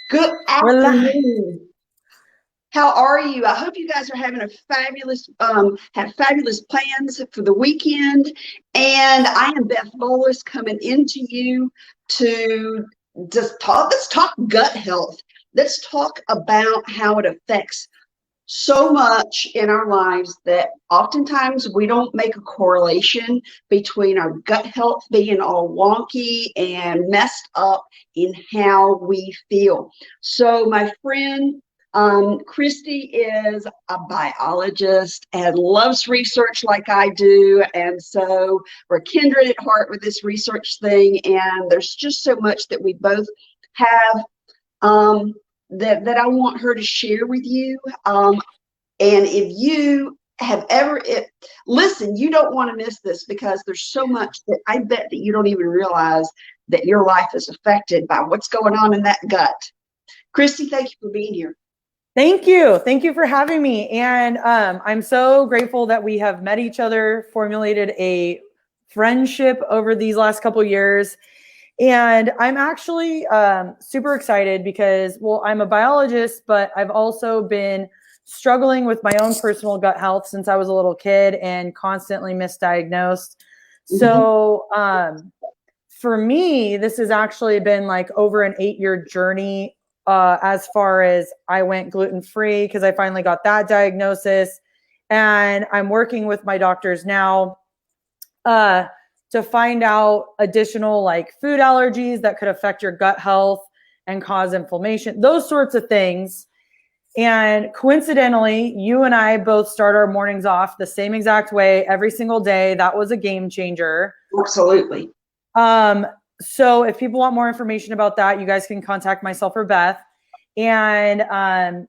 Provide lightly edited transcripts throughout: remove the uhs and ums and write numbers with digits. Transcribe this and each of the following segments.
Good We're live. afternoon. How are you? I hope you guys are having a fabulous, have fabulous plans for the weekend. And I am Beth Bolus coming into you to just talk. Let's talk gut health. Let's talk about how it affects so much in our lives that oftentimes we don't make a correlation between our gut health being all wonky and messed up in how we feel. So, my friend Christy is a biologist and loves research like I do. And so we're kindred at heart with this research thing. And there's just so much that we both have um, that I want her to share with you. And if you have ever listen, you don't want to miss this because there's so much that I bet that you don't even realize that your life is affected by what's going on in that gut. Christy, thank you for being here. Thank you. Thank you for having me. And I'm so grateful that we have met each other, formulated a friendship over these last couple of years. And I'm actually super excited because, well, I'm a biologist, but I've also been struggling with my own personal gut health since I was a little kid and constantly misdiagnosed. So for me, this has actually been like over an 8-year journey as far as I went gluten-free because I finally got that diagnosis. And I'm working with my doctors now to find out additional like food allergies that could affect your gut health and cause inflammation, those sorts of things. And coincidentally, you and I both start our mornings off the same exact way every single day. That was a game changer. Absolutely. So if people want more information about that, you guys can contact myself or Beth. And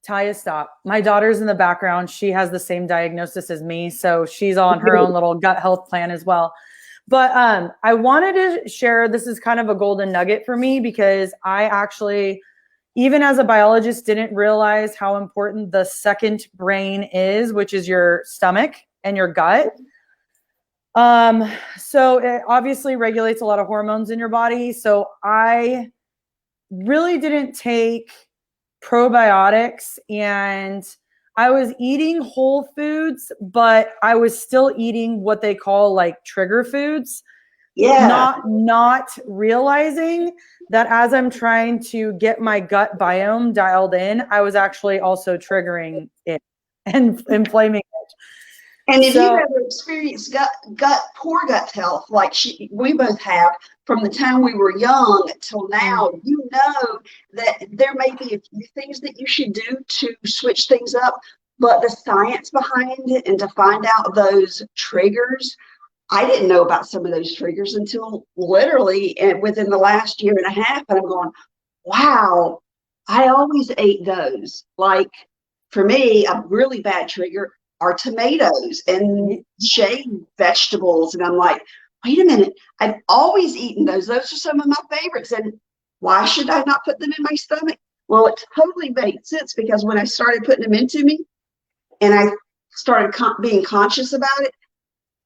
Taya, stop. My daughter's in the background. She has the same diagnosis as me. So she's on her own little gut health plan as well. But I wanted to share, this is kind of a golden nugget for me because I actually, even as a biologist, didn't realize how important the second brain is, which is your stomach and your gut. So it obviously regulates a lot of hormones in your body. So I really didn't take probiotics and I was eating whole foods, but I was still eating what they call like trigger foods. Yeah. Not realizing that as I'm trying to get my gut biome dialed in, I was actually also triggering it and inflaming it. And if you've So ever experienced poor gut health, like we both have, from the time we were young till now, you know that there may be a few things that you should do to switch things up, but the science behind it and to find out those triggers, I didn't know about some of those triggers until literally within the last year and a half. And I'm going, wow, I always ate those. Like for me, a really bad trigger are tomatoes and shade vegetables. And I'm like, wait a minute, I've always eaten those. Those are some of my favorites. And why should I not put them in my stomach? Well, it totally made sense because when I started putting them into me and I started being conscious about it,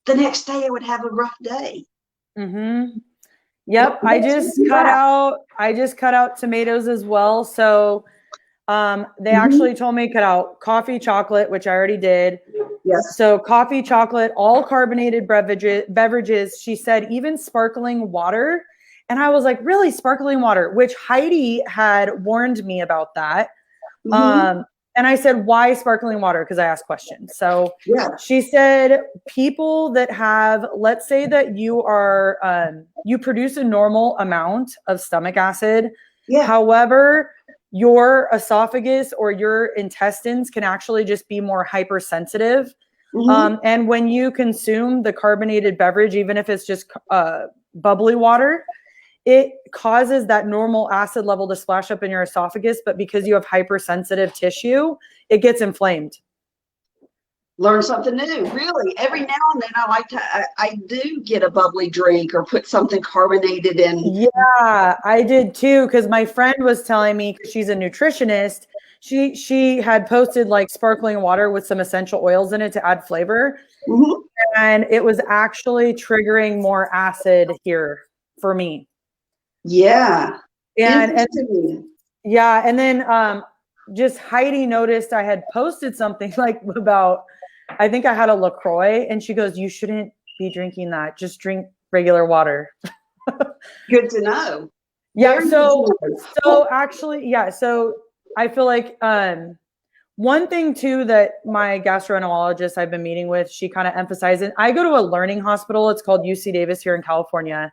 the next day I would have a rough day. Yep. I just cut out tomatoes as well. So they actually told me cut out coffee, chocolate, which I already did. Yes. So coffee, chocolate, all carbonated beverages. She said even sparkling water. And I was like, really, sparkling water? Which Heidi had warned me about that. And I said, why sparkling water? Because I asked questions. So she said, people that have, let's say that you are, you produce a normal amount of stomach acid. However, your esophagus or your intestines can actually just be more hypersensitive. And when you consume the carbonated beverage, even if it's just bubbly water, it causes that normal acid level to splash up in your esophagus. But because you have hypersensitive tissue, it gets inflamed. Learn something new. Really, every now and then I do get a bubbly drink or put something carbonated in. Yeah, I did too. Cause my friend was telling me, cause she's a nutritionist, she had posted like sparkling water with some essential oils in it to add flavor. And it was actually triggering more acid here for me. Yeah. And Interesting. yeah, and then just Heidi noticed I had posted something like about, I think I had a LaCroix, and she goes, "You shouldn't be drinking that. Just drink regular water." Good to know. Yeah, Very good so to know. so actually, yeah, so I feel like one thing too that my gastroenterologist I've been meeting with, she kind of emphasizes, I go to a learning hospital. It's called UC Davis here in California.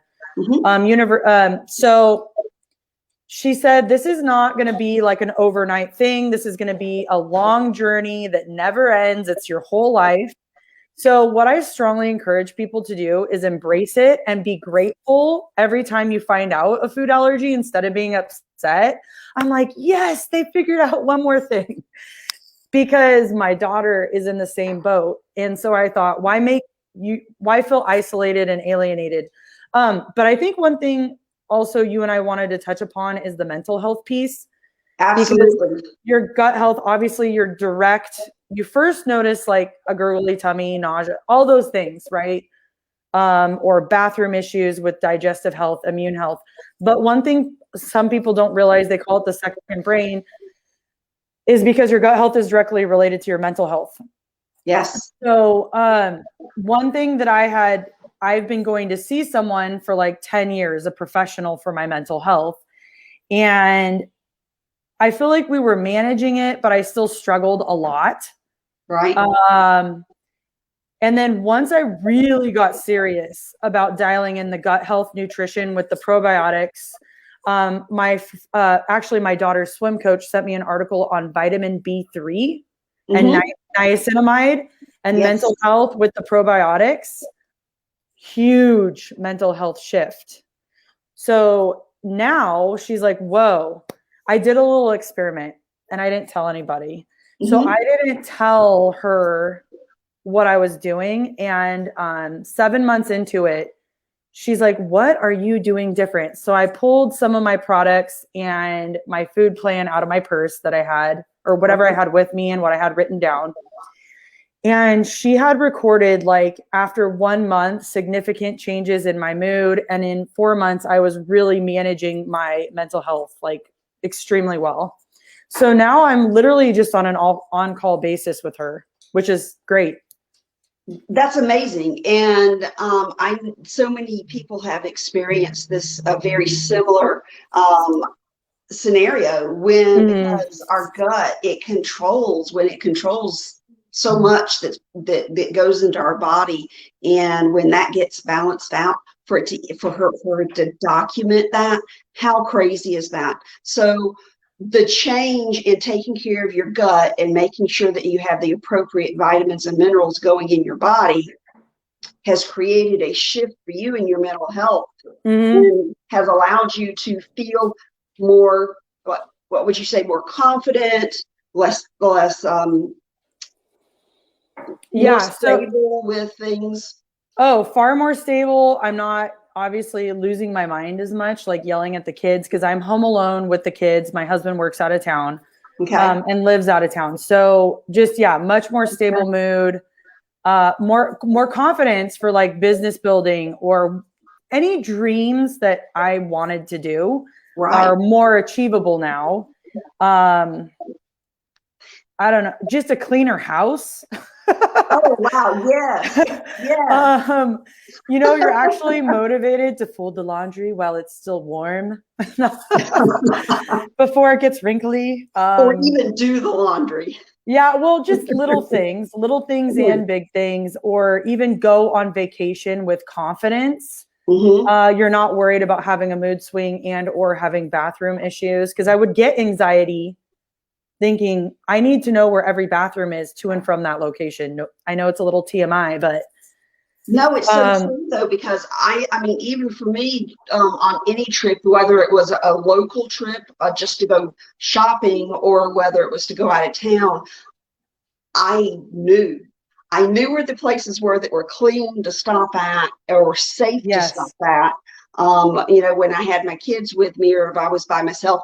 So she said, this is not going to be like an overnight thing. This is going to be a long journey that never ends. It's your whole life. So what I strongly encourage people to do is embrace it and be grateful every time you find out a food allergy instead of being upset. I'm like, yes, they figured out one more thing, because my daughter is in the same boat. And so I thought, why feel isolated and alienated? But I think one thing also you and I wanted to touch upon is the mental health piece. Absolutely. Because your gut health, obviously you first notice like a gurgly tummy, nausea, all those things, right? Or bathroom issues with digestive health, immune health. But one thing some people don't realize, they call it the second brain, is because your gut health is directly related to your mental health. Yes. So one thing that I've been going to see someone for like 10 years, a professional for my mental health. And I feel like we were managing it, but I still struggled a lot. Right. And then once I really got serious about dialing in the gut health nutrition with the probiotics, actually my daughter's swim coach sent me an article on vitamin B3 and niacinamide and mental health with the probiotics. Huge mental health shift. So now she's like, whoa, I did a little experiment and I didn't tell anybody. So I didn't tell her what I was doing. And 7 months into it, she's like, what are you doing different? So I pulled some of my products and my food plan out of my purse that I had, or whatever I had with me and what I had written down. And she had recorded, like, after 1 month, significant changes in my mood. And in 4 months, I was really managing my mental health, like, extremely well. So now I'm literally just on an on-call basis with her, which is great. That's amazing. And so many people have experienced this, a very similar scenario when, because our gut, when it controls so much that goes into our body. And when that gets balanced out, for her to document that, how crazy is that? So the change in taking care of your gut and making sure that you have the appropriate vitamins and minerals going in your body has created a shift for you in your mental health, and has allowed you to feel more, what would you say, more confident, less more stable with things. Oh, far more stable. I'm not obviously losing my mind as much, like yelling at the kids, because I'm home alone with the kids. My husband works out of town and lives out of town. So just, much more stable mood, more confidence for like business building or any dreams that I wanted to do are more achievable now. I don't know, just a cleaner house. Oh, wow. Yes. Yeah. You're actually motivated to fold the laundry while it's still warm before it gets wrinkly. Or even do the laundry. Yeah. Well, just little things and big things, or even go on vacation with confidence. You're not worried about having a mood swing and or having bathroom issues. Because I would get anxiety thinking I need to know where every bathroom is to and from that location. No, I know it's a little TMI, but no, it's so true though, because I mean, even for me, on any trip, whether it was a local trip just to go shopping or whether it was to go out of town, I knew where the places were that were clean to stop at or safe to stop at. When I had my kids with me or if I was by myself,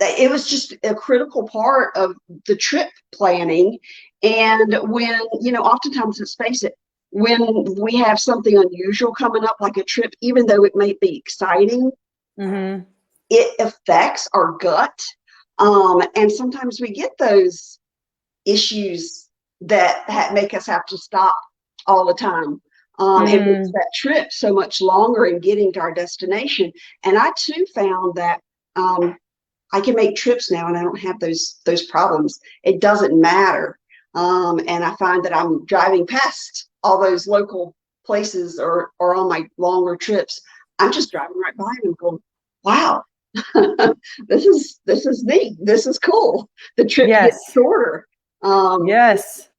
it was just a critical part of the trip planning. And when, oftentimes, let's face it, when we have something unusual coming up, like a trip, even though it may be exciting, it affects our gut. And sometimes we get those issues that make us have to stop all the time. It makes that trip so much longer in getting to our destination. And I too found that I can make trips now and I don't have those problems. It doesn't matter. And I find that I'm driving past all those local places or on my longer trips. I'm just driving right by them going, wow, this is neat. This is cool. The trip gets shorter. Yes.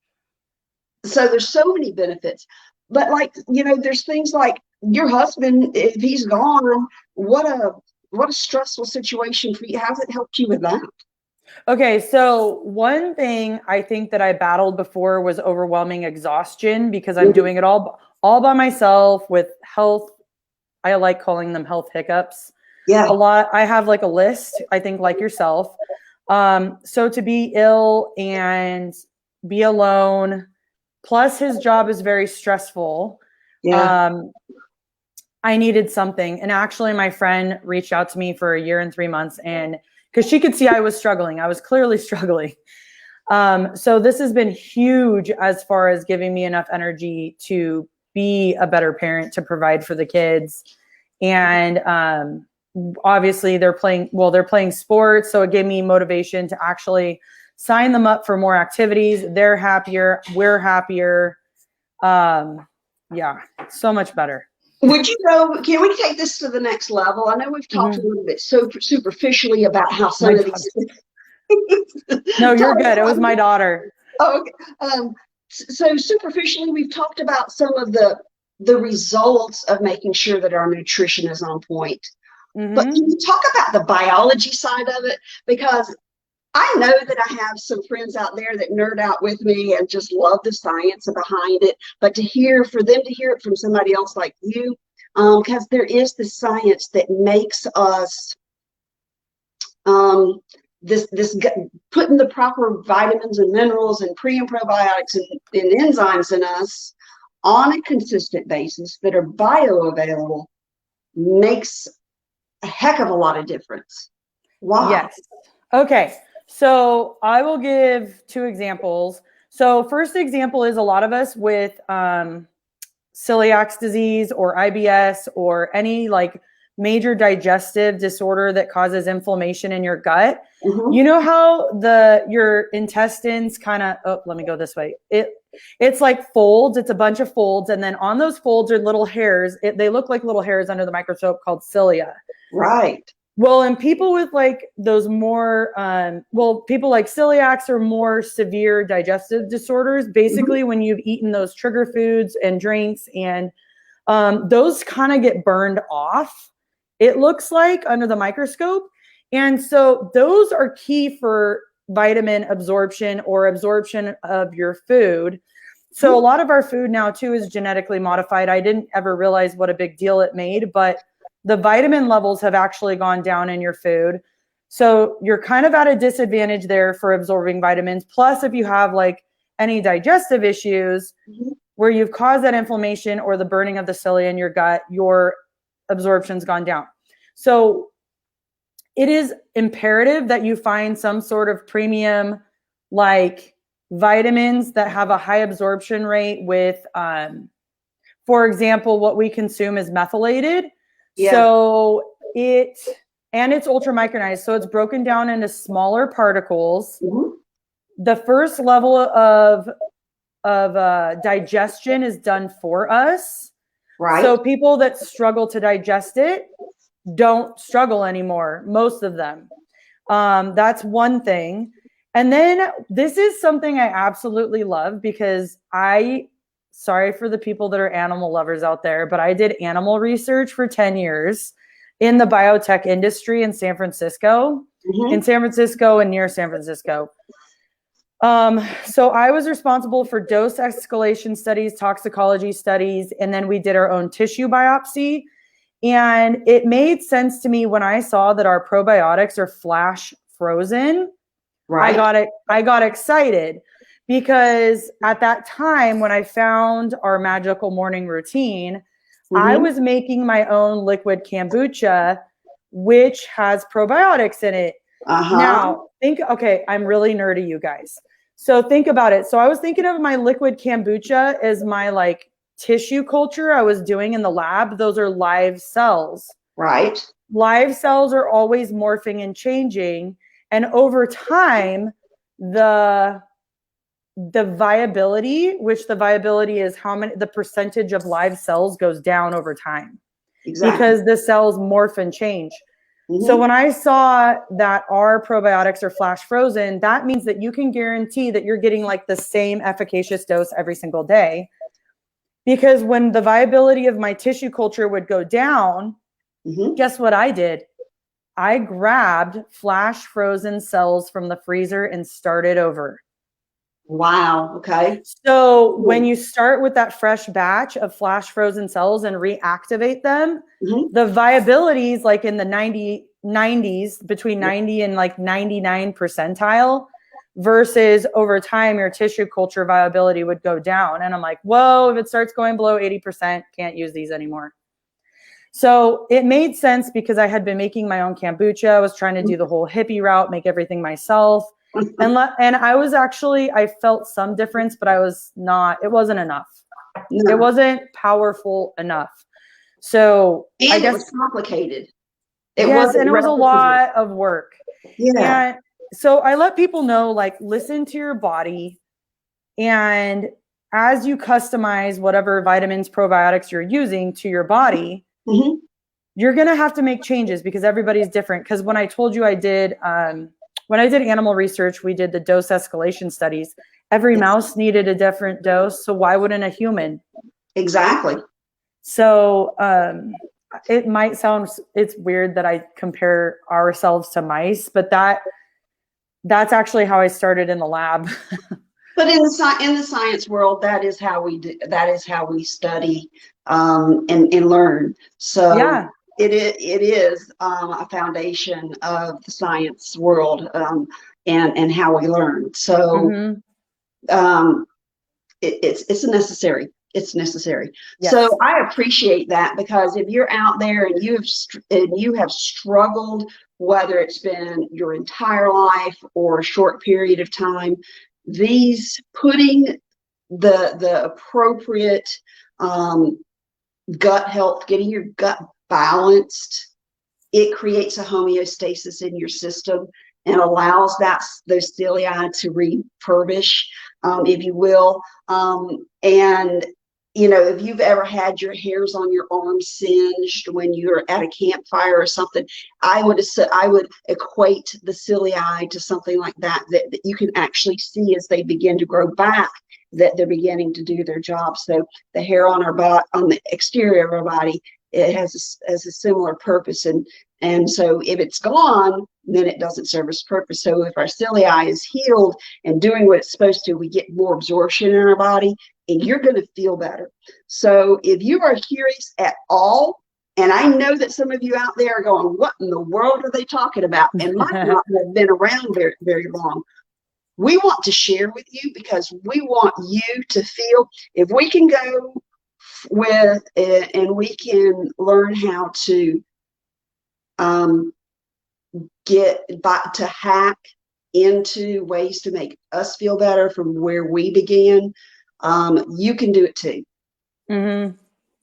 So there's so many benefits. But like, there's things like your husband, if he's gone, what a stressful situation for you. How's it helped you with that? Okay, so one thing I think that I battled before was overwhelming exhaustion because I'm doing it all by myself with health. I like calling them health hiccups. Yeah. I have like a list, I think like yourself. So to be ill and be alone, plus his job is very stressful. Yeah. I needed something. And actually my friend reached out to me for 1 year and 3 months because she could see I was struggling. I was clearly struggling. So this has been huge as far as giving me enough energy to be a better parent, to provide for the kids. And obviously they're playing sports. So it gave me motivation to actually sign them up for more activities. They're happier. We're happier. Yeah, so much better. Can we take this to the next level? I know we've talked a little bit so superficially about how some of these. No, you're good. It was my daughter. Oh, okay. So superficially, we've talked about some of the results of making sure that our nutrition is on point. But can you talk about the biology side of it? Because I know that I have some friends out there that nerd out with me and just love the science behind it. But for them to hear it from somebody else like you, because there is the science that makes us this putting the proper vitamins and minerals and pre and probiotics and enzymes in us on a consistent basis that are bioavailable makes a heck of a lot of difference. Why? Yes. Okay. So I will give 2 examples. So first example is a lot of us with celiac disease or IBS or any like major digestive disorder that causes inflammation in your gut. You know how your intestines kind of, let me go this way. It's like folds. It's a bunch of folds. And then on those folds are little hairs. They look like little hairs under the microscope called cilia. Right. Well, and people with like those more, people like celiacs or more severe digestive disorders, basically when you've eaten those trigger foods and drinks and those kind of get burned off, it looks like under the microscope. And so those are key for vitamin absorption or absorption of your food. So a lot of our food now too is genetically modified. I didn't ever realize what a big deal it made, but the vitamin levels have actually gone down in your food. So you're kind of at a disadvantage there for absorbing vitamins. Plus, if you have like any digestive issues where you've caused that inflammation or the burning of the cilia in your gut, your absorption's gone down. So it is imperative that you find some sort of premium like vitamins that have a high absorption rate with, for example, what we consume is methylated. Yeah. So it's ultra micronized. So it's broken down into smaller particles. The first level of digestion is done for us. Right. So people that struggle to digest it don't struggle anymore. Most of them. That's one thing. And then this is something I absolutely love because sorry for the people that are animal lovers out there, but I did animal research for 10 years in the biotech industry in San Francisco, and near San Francisco. So I was responsible for dose escalation studies, toxicology studies, and then we did our own tissue biopsy. And it made sense to me when I saw that our probiotics are flash frozen. Right. I got excited. Because at that time, when I found our magical morning routine, I was making my own liquid kombucha which has probiotics in it. Uh-huh. Now, okay, I'm really nerdy, you guys. So think about it. So I was thinking of my liquid kombucha as my like tissue culture I was doing in the lab. Those are live cells. Right. Live cells are always morphing and changing. And over time, the viability, which the viability is the percentage of live cells goes down over time. Exactly. Because the cells morph and change. Mm-hmm. So when I saw that our probiotics are flash frozen, that means that you can guarantee that you're getting like the same efficacious dose every single day. Because when the viability of my tissue culture would go down, guess what I did? I grabbed flash frozen cells from the freezer and started over. Wow. Okay. So when you start with that fresh batch of flash frozen cells and reactivate them, the viability is like in the 90s, between 90 and like 99 percentile, versus over time your tissue culture viability would go down. And I'm like, whoa, if it starts going below 80%, can't use these anymore. So it made sense because I had been making my own kombucha. I was trying to do the whole hippie route, make everything myself. And I felt some difference, but it wasn't enough. No. It wasn't powerful enough. So I guess it was complicated. It was a lot of work. Yeah. And so I let people know, like, listen to your body. And as you customize whatever vitamins, probiotics you're using to your body, you're going to have to make changes because everybody's different. Because when I told you when I did animal research, we did the dose escalation studies. Every mouse needed a different dose. So why wouldn't a human? Exactly. So it might sound, it's weird that I compare ourselves to mice, but that's actually how I started in the lab. But in the science world, that is how we do. That is how we study and learn. So yeah. It is a foundation of the science world and how we learn. So it's necessary. It's necessary. Yes. So I appreciate that, because if you're out there and you have struggled, whether it's been your entire life or a short period of time, putting the appropriate gut health, getting your gut balanced, it creates a homeostasis in your system and allows those cilia to refurbish, if you will. And if you've ever had your hairs on your arms singed when you're at a campfire or something, I would equate the cilia to something like that you can actually see as they begin to grow back, that they're beginning to do their job. So the hair on on the exterior of our body, it has a similar purpose, and so if it's gone, then it doesn't serve its purpose. So if our cilia is healed and doing what it's supposed to, we get more absorption in our body, and you're going to feel better. So if you are curious at all, and I know that some of you out there are going, what in the world are they talking about? And might not have been around very, very long. We want to share with you because we want you to feel, if we can go with it and we can learn how to to hack into ways to make us feel better from where we began, you can do it too.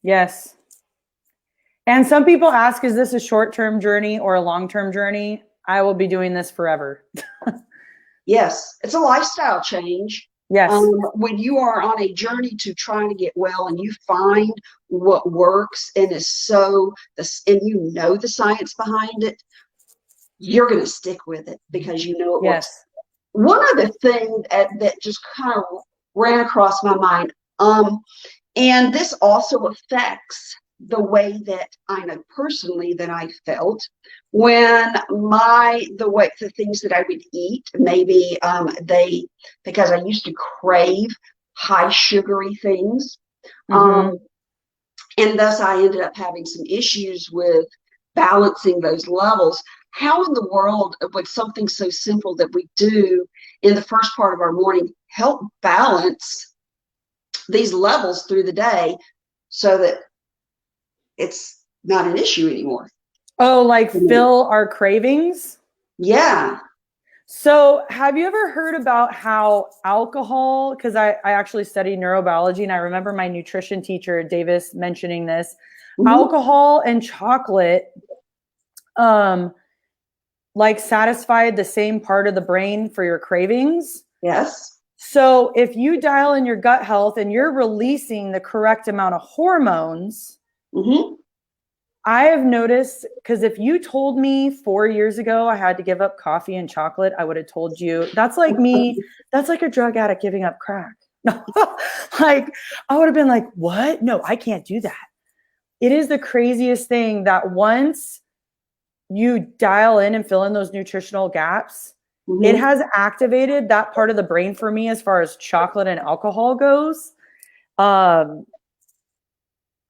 Yes. And some people ask, is this a short-term journey or a long-term journey? I will be doing this forever. Yes, it's a lifestyle change. Yes. When you are on a journey to trying to get well and you find what works and and you know the science behind it, you're going to stick with it because you know it works. One other thing that just kind of ran across my mind, and this also affects the way that I know personally that I felt when the things that I would eat, maybe because I used to crave high sugary things, and thus I ended up having some issues with balancing those levels. How in the world would something so simple that we do in the first part of our morning help balance these levels through the day so that it's not an issue anymore? Oh, like fill our cravings? Yeah. So, have you ever heard about how alcohol, because I actually studied neurobiology and I remember my nutrition teacher, Davis, mentioning this, Mhm. alcohol and chocolate um, like satisfied the same part of the brain for your cravings. Yes. So, if you dial in your gut health and you're releasing the correct amount of hormones, Hmm. I have noticed, because if you told me 4 years ago I had to give up coffee and chocolate, I would have told you that's like me, that's like a drug addict giving up crack. Like, I would have been like, what? No, I can't do that. It is the craziest thing that once you dial in and fill in those nutritional gaps, it Hmm. has activated that part of the brain for me as far as chocolate and alcohol goes. Um,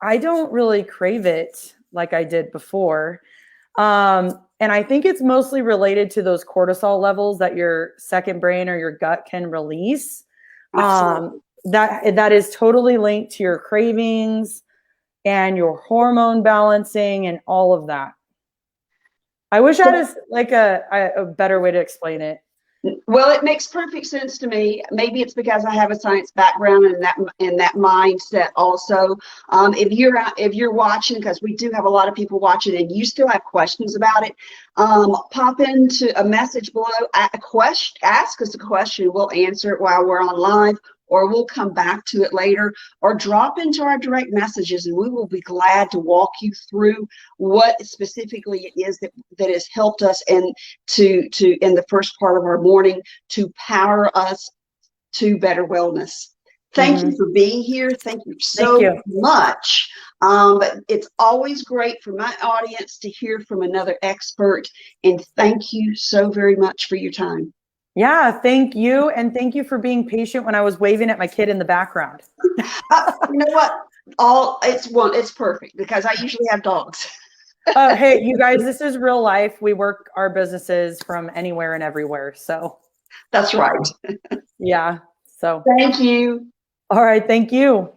I don't really crave it like I did before. And I think it's mostly related to those cortisol levels that your second brain or your gut can release. Absolutely. That is totally linked to your cravings and your hormone balancing and all of that. I wish I had a better way to explain it. Well, it makes perfect sense to me. Maybe it's because I have a science background and that mindset also. If you're watching, because we do have a lot of people watching, and you still have questions about it, pop into a message below. Ask us a question. We'll answer it while we're on live, or we'll come back to it later, or drop into our direct messages, and we will be glad to walk you through what specifically it is that has helped us and to in the first part of our morning to power us to better wellness. Thank you Mm-hmm. for being here. Thank you Thank so you. much. But it's always great for my audience to hear from another expert. And thank you so very much for your time. Yeah, thank you. And thank you for being patient when I was waving at my kid in the background. You know what? It's perfect because I usually have dogs. Hey, you guys, this is real life. We work our businesses from anywhere and everywhere. So, That's right. yeah. So, Thank you. all right. Thank you.